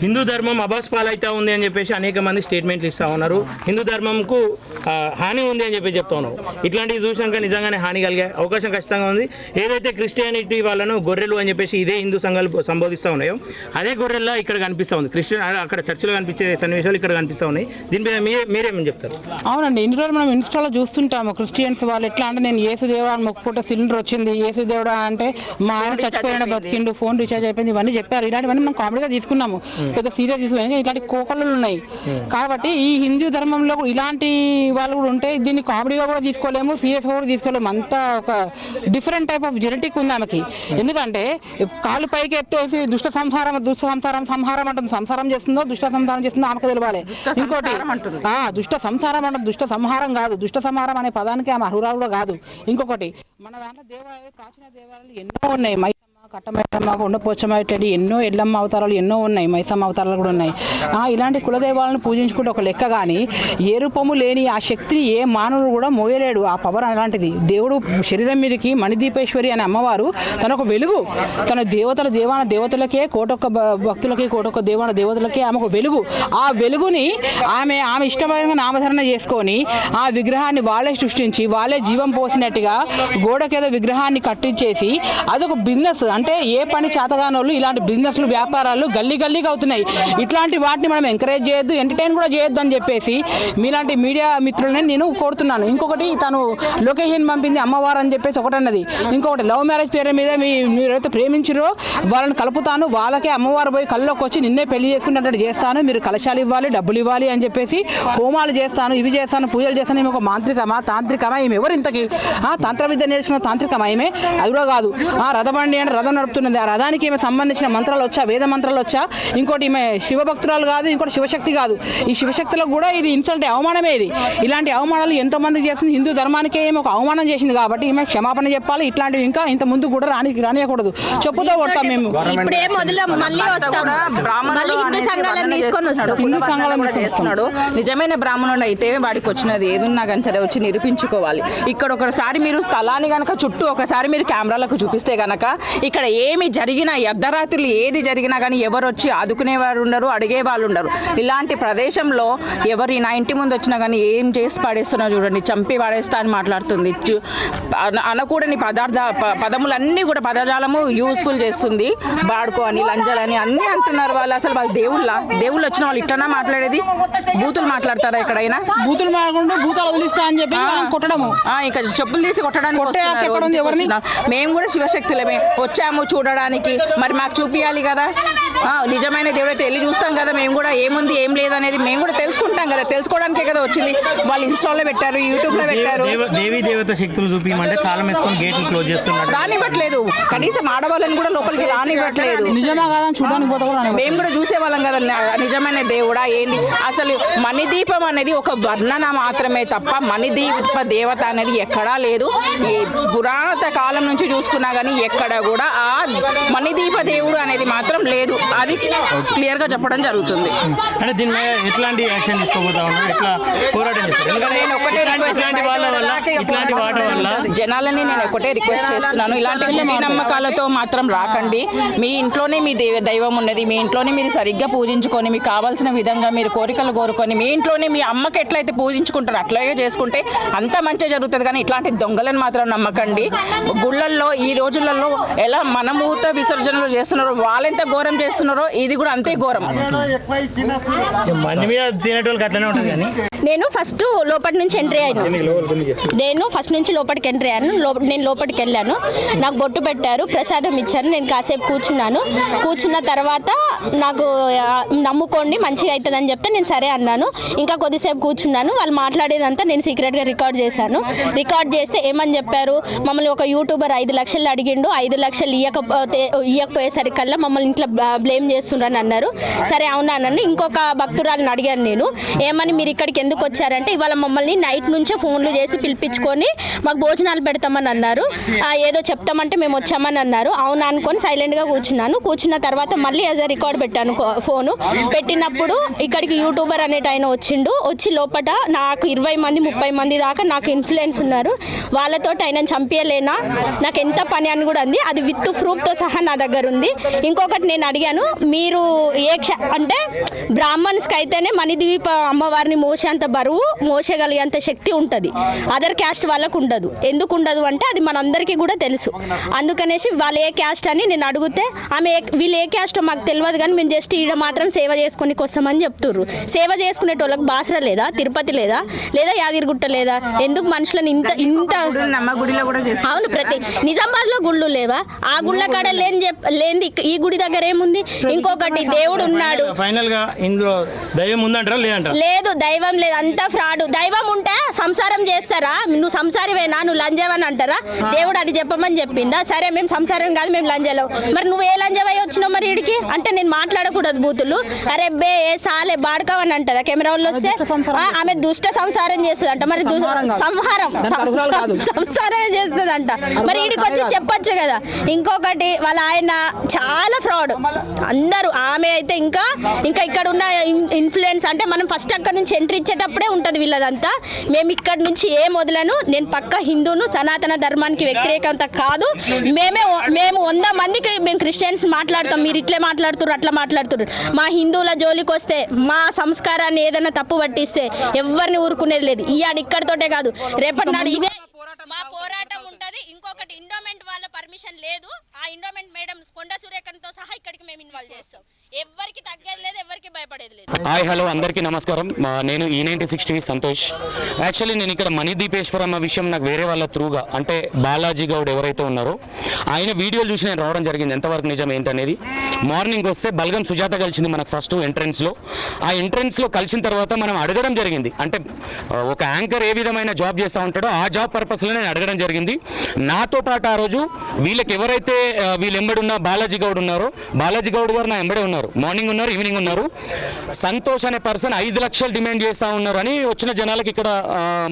హిందూ ధర్మం అభాస్పాలైతే ఉంది అని చెప్పేసి అనేక మంది స్టేట్మెంట్లు ఇస్తూ ఉన్నారు. హిందూ ధర్మంకు హాని ఉంది అని చెప్పి చెప్తా ఉన్నారు. ఇట్లాంటివి చూసాక నిజంగానే హాని కలిగే అవకాశం ఖచ్చితంగా ఉంది. ఏదైతే క్రిస్టియానిటీ వాళ్ళను గొర్రెలు అని చెప్పేసి ఇదే హిందూ సంఘాలు సంబోధిస్తూ ఉన్నాయో అదే గొర్రెల్లా ఇక్కడ కనిపిస్తూ ఉంది. క్రిస్టియన్ అక్కడ చర్చిలో కనిపించే సన్నివేశాలు ఇక్కడ కనిపిస్తూ ఉన్నాయి. దీని మీద మీరేమని చెప్తారు? అవునండి, ఇన్ని రోజులు మనం ఇన్స్టాలో చూస్తుంటాము క్రిస్టియన్స్ వాళ్ళు ఎట్లా అంటే నేను యేసుదేవుడా అని మొక్కుకుంటే సిలిండర్ వచ్చింది, యేసుదేవుడా అంటే మా ఆయన చచ్చిపోయిన బతికిండు, ఫోన్ రీఛార్జ్ అయిపోయింది, ఇవన్నీ చెప్పారు. ఇలాంటివన్నీ మనం కామెడీగా తీసుకున్నాము, పెద్ద సీరియస్ తీసుకున్నాం. ఇట్లాంటి కోకళ్ళు ఉన్నాయి కాబట్టి ఈ హిందూ ధర్మంలో ఇలాంటి వాళ్ళు కూడా ఉంటే దీన్ని కామెడీగా కూడా తీసుకోలేము, సీరియస్గా కూడా తీసుకోలేము. అంతా ఒక డిఫరెంట్ టైప్ ఆఫ్ జెనెటిక్ ఉంది ఆమెకి. ఎందుకంటే కాళ్ళు పైకి ఎత్తేసి దుష్ట సంహారం అంటుంది. సంసారం చేస్తుందో దుష్ట సంహారం చేస్తుందో ఆమెకు తెలియాలి. ఇంకోటి దుష్ట సంసారం అంటే దుష్ట సంహారం కాదు, దుష్ట సంహారం అనే పదానికి ఆమె అర్హురాలు కూడా కాదు. ఇంకొకటి మన దాంట్లో దేవాలయాలు, ప్రాచీన దేవాలయాలు ఎన్నో ఉన్నాయి. మైసమ్మ, కట్టమైసమ్మ, కొండపోచమ్మ, ఇట్లాంటి ఎన్నో ఎల్లమ్మ అవతారాలు ఎన్నో ఉన్నాయి, మైసమ్మ అవతారాలు కూడా ఉన్నాయి. ఇలాంటి కులదేవాలను పూజించుకుంటే ఒక లెక్క, కానీ ఏ రూపము లేని ఆ శక్తిని ఏ మానవుడు కూడా మోయలేడు. ఆ పవర్ అలాంటిది. దేవుడు శరీరం మీదకి మణిదీపేశ్వరి అనే అమ్మవారు తన ఒక వెలుగు, తన దేవతలకే కోటొక్క భక్తులకి, కోటొక్క దేవతలకి ఆమె ఒక వెలుగు. ఆ వెలుగుని ఆమె ఇష్టమైన నామధరణ చేసుకొని ఆ విగ్రహాన్ని వాళ్ళే సృష్టించి వాళ్ళే జీవం పోసినట్టుగా గోడకేదో విగ్రహాన్ని కట్టించేసి అదొక బిజినెస్. అంటే ఏ పని చేతగానోళ్ళు ఇలాంటి బిజినెస్లు, వ్యాపారాలు గల్లీగా అవుతున్నాయి. ఇట్లాంటి వాటిని మనం ఎంకరేజ్ చేయొద్దు, ఎంటర్టైన్ కూడా చేయొద్దు అని చెప్పేసి మీలాంటి మీడియా మిత్రులని నేను కోరుతున్నాను. ఇంకొకటి, తను లొకేషన్ పంపింది అమ్మవారు అని చెప్పేసి ఒకటన్నది. ఇంకొకటి, లవ్ మ్యారేజ్ పేరు మీద మీరైతే ప్రేమించారో వాళ్ళని కలుపుతాను, వాళ్ళకే అమ్మవారు పోయి కళ్ళలోకి వచ్చి నిన్నే పెళ్లి చేసుకున్నట్టు చేస్తాను, మీరు కలశాలు ఇవ్వాలి, డబ్బులు ఇవ్వాలి అని చెప్పేసి హోమాలు చేస్తాను, ఇవి చేస్తాను, పూజలు చేస్తాను. ఈమె ఒక మాంత్రికమా, తాంత్రికమా? ఈమె ఎవరు ఇంతకి? తంత్ర విద్య నేర్చుకున్న తాంత్రికమా ఈమె? అది కూడా కాదు. రథబండి అంటే రథం నడుపుతున్నది. ఆ రథానికి ఈమె సంబంధించిన మంత్రాలు వచ్చా, వేద మంత్రాలు వచ్చా? ఇంకోటి, ఈమె శివభక్తురాలు కాదు, ఇంకోటి శివశక్తి కాదు. ఈ శివశక్తులకు కూడా ఇది ఇన్సల్ట్, అవమానమే ఇది. ఇలాంటి అవమానాలు ఎంతో మందికి చేస్తుంది. హిందూ ధర్మానికే ఏమో ఒక అవమానం చేసింది కాబట్టి ఈమె క్షమాపణ చెప్పాలి. ఇట్లాంటివి ఇంకా ఇంత ముందు కూడా రానియకూడదు. చెప్పుతో కొడతాం మేము. హిందూ సంఘాలను తీసుకొస్తున్నాడు. నిజమైన బ్రాహ్మణుడు అయితే వాడికి వచ్చినది ఏదున్నా కానీ సరే వచ్చి నిరూపించుకోవాలి. ఇక్కడ ఒకసారి మీరు స్థలాన్ని కనుక చుట్టూ ఒకసారి మీరు కెమెరాలకు చూపిస్తే కనుక ఇక్కడ ఏమి జరిగినా, అర్ధరాత్రులు ఏది జరిగినా కానీ ఎవరు వచ్చి ఆదుకునేవారు ఉండరు, అడిగే వాళ్ళు ఉండరు. ఇలాంటి ప్రదేశంలో ఎవరు నా ఇంటి ముందు వచ్చినా కానీ ఏం చేసి పడేస్తున్నా చూడండి, చంపి పడేస్తా అని మాట్లాడుతుంది. అనకూడని పదములన్నీ కూడా పదజాలము యూస్ఫుల్ చేస్తుంది. బాడుకో అని, లంజలని అన్నీ అంటున్నారు వాళ్ళు. అసలు వాళ్ళు దేవుళ్ళు వచ్చిన వాళ్ళు ఇట్లనా మాట్లాడేది? బూతులు మాట్లాడతారా ఎక్కడైనా? బూతులు మాట్లాడుకుంటూ భూతాలు వదిలిస్తా అని చెప్పి కొట్టడము, ఇంకా చెప్పులు తీసి కొట్టడానికి మేము కూడా శివశక్తులమే వచ్చాము చూడడానికి, మరి మాకు చూపియాలి కదా. నిజమైన దేవుడైతే వెళ్ళి చూస్తాం కదా, మేము కూడా ఏముంది ఏం లేదనేది మేము కూడా తెలుసుకుంటాం కదా. తెలుసుకోవడానికే కదా వచ్చింది. వాళ్ళు ఇన్స్టాల్లో పెట్టారు, యూట్యూబ్లో పెట్టారు. దేవీ దేవత శక్తులు చూపించమంటే తాళం వేసుకొని గేట్లు క్లోజ్ చేస్తున్నారు, రానివ్వట్లేదు. కనీసం ఆడవాళ్ళని కూడా లోపలికి రానివ్వట్లేదు. నిజమా కదా చూడడానికి మేము కూడా చూసేవాళ్ళం కదా నిజమైన దేవుడా ఏంది. అసలు మణిదీపం అనేది ఒక వర్ణన మాత్రమే తప్ప మణిదీప దేవత అనేది ఎక్కడా లేదు. ఈ పురాతన కాలం నుంచి చూసుకున్నా కానీ ఎక్కడ కూడా ఆ మణిదీప దేవుడు అనేది మాత్రం లేదు. అది క్లియర్ గా చెప్పడం జరుగుతుంది. అంటే దీని మీద ఎట్లాంటి యాక్షన్ తీసుకోబోతా ఉన్నారు, ఎట్లా పోరాటం చేస్తారు? నేను ఒకటే జనాలని నేను ఒకటే రిక్వెస్ట్ చేస్తున్నాను, ఇలాంటి నమ్మకాలతో మాత్రం రాకండి. మీ ఇంట్లోనే మీ దైవం ఉన్నది, మీ ఇంట్లోనే మీరు సరిగ్గా పూజించుకొని మీకు కావాల్సిన విధంగా మీరు కోరికలు కోరుకొని మీ ఇంట్లోనే మీ అమ్మకి ఎట్లయితే పూజించుకుంటారో అట్లాగే చేసుకుంటే అంత మంచిగా జరుగుతుంది. కానీ ఇట్లాంటి దొంగలను మాత్రం నమ్మకండి. గుళ్ళల్లో ఈ రోజులలో ఎలా మనమూత విసర్జనలు చేస్తున్నారో వాళ్ళెంత ఘోరం చేస్తున్నారో ఇది కూడా అంతే ఘోరం. నేను ఫస్ట్ లోపటి నుంచి ఎంట్రీ అయ్యాను. నేను లోపలికి వెళ్ళాను. నాకు బొట్టు పెట్టారు, ప్రసాదం ఇచ్చారు. నేను కాసేపు కూర్చున్న తర్వాత నాకు నమ్ముకోండి మంచిగా అవుతుందని చెప్తే నేను సరే అన్నాను. ఇంకా కొద్దిసేపు కూర్చున్నాను. వాళ్ళు మాట్లాడేదంతా నేను సీక్రెట్గా రికార్డ్ చేశాను. రికార్డ్ చేస్తే ఏమని చెప్పారు, మమ్మల్ని ఒక యూట్యూబర్ 5 లక్షలు అడిగిండు, 5 లక్షలు ఇవ్వకపోయేసరికల్లా మమ్మల్ని ఇంట్లో బ్లేమ్ చేస్తుండ్రని అన్నారు. సరే అవునా అన్నాను. ఇంకొక భక్తురాలను అడిగాను నేను, ఏమని మీరు ఇక్కడికి ఎందుకు ఎందుకు వచ్చారంటే ఇవాళ మమ్మల్ని నైట్ నుంచే ఫోన్లు చేసి పిలిపించుకొని మాకు భోజనాలు పెడతామని అన్నారు. ఏదో చెప్తామంటే మేము వచ్చామని అన్నారు. అవునా అనుకొని సైలెంట్గా కూర్చున్న తర్వాత మళ్ళీ యాజ్ రికార్డ్ పెట్టాను ఫోను. పెట్టినప్పుడు ఇక్కడికి యూట్యూబర్ అనేట ఆయన వచ్చి లోపల నాకు 20 మంది 30 మంది దాకా నాకు ఇన్ఫ్లుయెన్స్ ఉన్నారు, వాళ్ళతో ఆయన చంపేయలేనా, నాకు ఎంత పని అని కూడా అంది. అది విత్ ప్రూఫ్తో సహా నా దగ్గర ఉంది. ఇంకొకటి నేను అడిగాను, మీరు అంటే బ్రాహ్మణ్స్కి అయితేనే మణిద్వీప అమ్మవారిని మోసేంత బరువు మోసగలిగేంత శక్తి ఉంటుంది, అదర్ క్యాస్ట్ వాళ్ళకు ఉండదు. ఎందుకు ఉండదు అంటే అది మనందరికీ కూడా తెలుసు. అందుకనేసి వాళ్ళు ఏ క్యాస్ట్ అని నేను అడిగితే వీళ్ళు ఏ క్యాస్టో మాకు తెలియదు కానీ మేము జస్ట్ ఈడ మాత్రం సేవ చేసుకుని వస్తామని చెప్తుర్రు. సేవ చేసుకునేటోళ్ళకి బాసర లేదా, తిరుపతి లేదా యాదగిరిగుట్ట లేదా? ఎందుకు మనుషులను ఇంత గుడిలో కూడా అవును, ప్రతి నిజామాబాద్ లో గుళ్ళు లేవా? ఆ గుళ్ళ కాడ లేని ఈ గుడి దగ్గర ఏముంది? ఇంకొకటి దేవుడు ఉన్నాడు. ఫైనల్ గా ఇందులో దైవం ఉందంటారా లేదంటారా? లేదు, దైవం లేదు, అంతా ఫ్రాడ్. దైవం ఉంటే సంసారం చేస్తారా? నువ్వు సంసారివేనా, నువ్వు లంజవని అంటారా? దేవుడు అది చెప్పమని చెప్పిందా? సరే మేము సంసారం కాదు, మేము లంజలం. మరి నువ్వు ఏ లంజవై వచ్చినావు మరి ఇడికి అంటే? నేను మాట్లాడకూడదు బూతులు. అరే బే ఏ సాలే బాడుకోవని అంటదా కెమెరా వాళ్ళు వస్తే? ఆమె దుష్ట సంసారం చేస్తుందంట. మరి సంసారం చేస్తుందంట. మరి ఇడికి వచ్చి చెప్పొచ్చు కదా. ఇంకొకటి వాళ్ళ ఆయన చాలా ఫ్రాడ్ అందరూ. ఆమె అయితే ఇంకా ఇక్కడ ఉన్న ఇన్ఫ్లుయెన్స్ అంటే మనం ఫస్ట్ అక్కడ నుంచి ఎంట్రీ ఇచ్చేటప్పుడే ఉంటుంది వీళ్ళదంతా. మేము ఇక్కడ నుంచి ఏ మొదలను, నేను పక్క హిందూను, సనాతన ధర్మానికి వ్యతిరేకంత కాదు. మేము 100 మందికి మేము క్రిస్టియన్స్ మాట్లాడతాం, మీరు ఇట్లే మాట్లాడుతున్నారు అట్లా మాట్లాడుతున్నారు. మా హిందువుల జోలికి వస్తే, మా సంస్కారాన్ని ఏదైనా తప్పు పట్టిస్తే ఎవరిని ఊరుకునేది లేదు. ఇక్కడితోటే కాదు, రేపటి నాడు ఇదే మా పోరాటం ఉంటుంది. ఇంకొకటి ఎండోమెంట్ వాళ్ళ పర్మిషన్ లేదు. ఆ ఎండోమెంట్ మేడం కొండ సురేఖతో సహా ఇక్కడికి మేము ఇన్వాల్వ్ చేస్తాం. ఎవరికి తగ్గేది లేదు, ఎవరికి భయపడేది లేదు. హాయ్ హలో అందరికీ నమస్కారం. నేను E96 టీవీ సంతోష్. యాక్చువల్లీ నేను ఇక్కడ మణిదీపేశ్వరమ్మ విషయం నాకు వేరే వాళ్ళ త్రూగా అంటే బాలాజీ గౌడ్ ఎవరైతే ఉన్నారో ఆయన వీడియోలు చూసి నేను రావడం జరిగింది. ఎంతవరకు నిజం ఏంటనేది. మార్నింగ్ వస్తే బల్గం సుజాత కలిసింది మనకు ఫస్ట్ ఎంట్రన్స్లో. ఆ ఎంట్రన్స్లో కలిసిన తర్వాత మనం అడగడం జరిగింది, అంటే ఒక యాంకర్ ఏ విధమైన జాబ్ చేస్తూ ఉంటాడో ఆ జాబ్ పర్పస్లో నేను అడగడం జరిగింది. నాతో పాటు ఆ రోజు వీళ్ళకి ఎవరైతే వీళ్ళు ఎంబడున్న బాలాజీ గౌడ్ ఉన్నారో, బాలాజీ గౌడ్ గారు నా ఎంబడే ఉన్నారు. మార్నింగ్ ఉన్నారు, ఈవినింగ్ ఉన్నారు. సంతోష్ అనే పర్సన్ 5 లక్షలు డిమాండ్ చేస్తూ ఉన్నారు అని వచ్చిన జనాలకి ఇక్కడ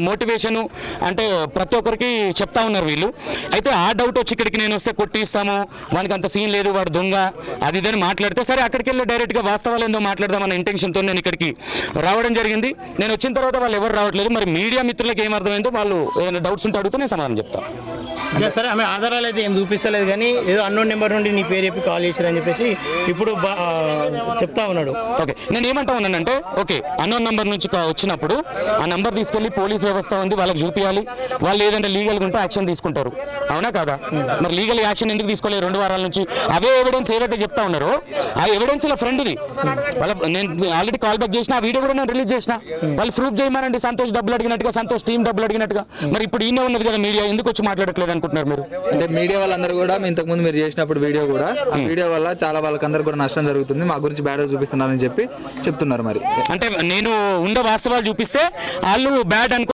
మోటివేషన్ అంటే ప్రతి ఒక్కరికి చెప్తా ఉన్నారు వీళ్ళు. అయితే ఆ డౌట్ వచ్చి ఇక్కడికి నేను వస్తే కొట్టిస్తాము, వానికి అంత సీన్ లేదు, వాడు దొంగ అది ఇదని మాట్లాడితే సరే అక్కడికి వెళ్ళి డైరెక్ట్గా వాస్తవాలు ఏందో మాట్లాడదామన్న ఇంటెన్షన్తో నేను ఇక్కడికి రావడం జరిగింది. నేను వచ్చిన తర్వాత వాళ్ళు ఎవరు రావట్లేదు. మరి మీడియా మిత్రులకు ఏమర్థమైందో వాళ్ళు ఏదైనా డౌట్స్ ఉంటే అడిగితే నేను సమాధానం చెప్తాను. సరే, ఆమె ఆధారాలు అయితే ఏం చూపిస్తలేదు కానీ ఏదో అన్నోన్ నెంబర్ నుండి నీ పేరు చెప్పి కాల్ చేశారని చెప్పేసి ఇప్పుడు చెప్తా ఉన్నాడు. ఓకే, నేను ఏమంటా ఉన్నానంటే ఓకే అన్నోన్ నెంబర్ నుంచి వచ్చినప్పుడు ఆ నెంబర్ తీసుకెళ్లి పోలీస్ వ్యవస్థ ఉంది వాళ్ళకి చూపించాలి. వాళ్ళు ఏదంటే లీగల్గా ఉంటే యాక్షన్ తీసుకుంటారు, అవునా కాదా? మరి లీగల్ యాక్షన్ ఎందుకు తీసుకోలేదు 2 వారాల నుంచి? అవే ఎవిడెన్స్ ఏవైతే చెప్తా ఉన్నారో ఆ ఎవిడెన్స్ ఇలా ఫ్రెండ్ది వాళ్ళ నేను ఆల్రెడీ కాల్ బ్యాక్ చేసిన, ఆ వీడియో కూడా నేను రిలీజ్ చేసిన. వాళ్ళు ప్రూఫ్ చేయమనండి, సంతోష్ డబ్బులు అడిగినట్టుగా, సంతోష్ టీం డబ్బులు అడిగినట్టుగా. మరి ఇప్పుడు ఈయన ఉన్నది కదా మీడియా, ఎందుకు వచ్చి మాట్లాడట్లేదు అనుకుంటున్నారు మీరు? అంటే మీడియా వాళ్ళందరూ కూడా ఇంతకుముందు మీరు చేసినప్పుడు వీడియో కూడా ఆ వీడియో వల్ల చాలా వాళ్ళకందరూ కూడా నష్టం జరుగుతుంది, మా గురించి బ్యాడ్ చూపిస్తున్నారని చెప్తున్నారు. మరి అంటే నేను ఉండే వాస్తవాలు చూపిస్తే వాళ్ళు బ్యాడ్ అనుకో